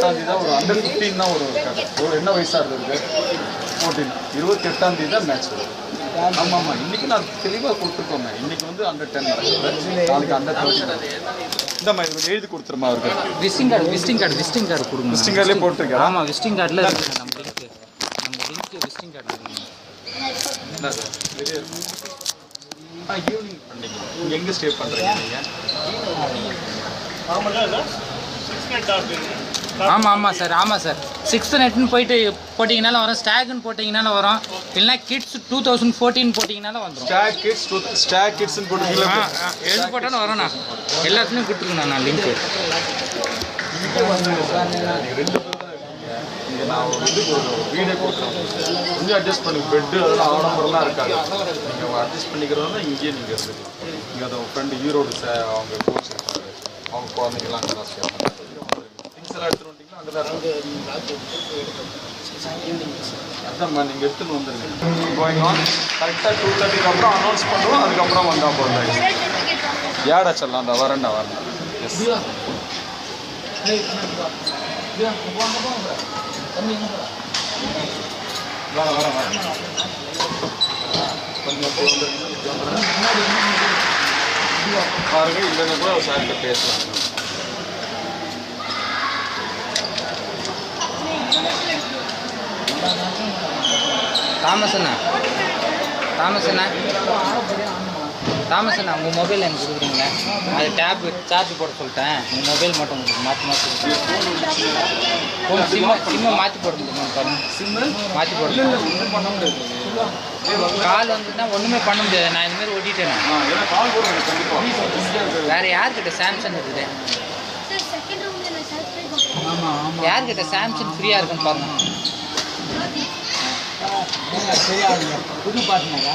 ஒரு அண்டர் 15 தான் ஒரு என்ன வயசாக இருக்குது 14 28ஆம் தேதி தான் மேட்ச் வருது. ஆமாம் ஆமாம், இன்றைக்கி நான் தெளிவாக கொடுத்துருக்கோங்க. இன்றைக்கி வந்து அண்டர் 10 நடக்குது, நாளைக்கு அண்டர் 13. இந்த மாதிரி எழுதி கொடுத்துருமா அவருக்கு விசிட்டிங் கார்டு கொடுங்க. விசிட்டிங் கார்டுலேயே போட்டிருக்கேன். ஆமாம், விசிட்டிங் கார்டில் இருக்குது நம்ம லிங்க்கு விசிட்டிங் கார்டு இருக்குங்க. என்ன சார் வெளியே இருக்கும். ஈவினிங் பண்ணிக்கலாம். நீங்கள் எங்கே ஸ்டே பண்ணுறீங்க நீங்கள்? ஆமாம் சார் 6th நெட்னு போயிட்டு போட்டிங்கனாலும் வரும், ஸ்டாக்னு போட்டிங்கனாலும் வரும், இல்லைனா கிட்ஸ் 2014 போட்டிங்கனாலும் வந்துடும். ஸ்டாக் கிட்ஸ்னு போட்டிங்களா? எழுதி போட்டாலும் வரும். நான் எல்லாத்துலேயும் கொடுத்துருக்கேன் நான் லிங்க்கு. இங்கே வந்து ரெண்டு பேர் தான் இருக்கீங்க. இங்கே நான் வீடே கொடுக்குறேன். கொஞ்சம் அட்ஜஸ்ட் பண்ணி பெட்டு அதெல்லாம் ஆடம்பரம்லாம் இருக்காது. நீங்கள் அட்ஜஸ்ட் பண்ணிக்கிறதா இங்கேயே நீங்கள் இருந்துக்கலாம். இங்கே அதை ஃப்ரெண்டு ஈரோடு அவங்க கோச் இருப்பாங்க, அவங்க குழந்தைங்களாம் அங்கே தான் சேர்ப்பாங்க. திங்ஸ் எல்லாம் எடுத்துகிட்டு வந்தீங்கன்னா அங்கே தான் அதான்மா நீங்கள் எடுத்துன்னு வந்துடுங்க. கோயிங் ஆன் கரெக்டாக 2:30 அப்புறம் அனௌன்ஸ் பண்ணுவோம். அதுக்கப்புறம் வந்தால் போதும். ஏடா சொல்லலாம். அந்த வரேன்டா எஸ் பாருங்க, இல்லைன்னா கூட சார்கிட்ட பேசலாம். தாமஸ் அண்ணா உங்கள் மொபைல் எனக்கு கொடுக்குறீங்களா? அது டேப் சார்ஜ் போட சொல்லிட்டேன். உங்கள் மொபைல் மட்டும் மாற்றி சிம்மை மாற்றி போட முடியுமா? மாற்றி போட பண்ண முடியாது. கால் வந்துன்னா ஒன்றுமே பண்ண முடியாது. நான் இதுமாரி ஓட்டிட்டேன். வேறு யார்கிட்ட சாம்சங் இருக்குது? யார்கிட்ட சாம்சங் ஃப்ரீயாக இருக்குன்னு பாருங்க. புது பாட்டுனாக்கா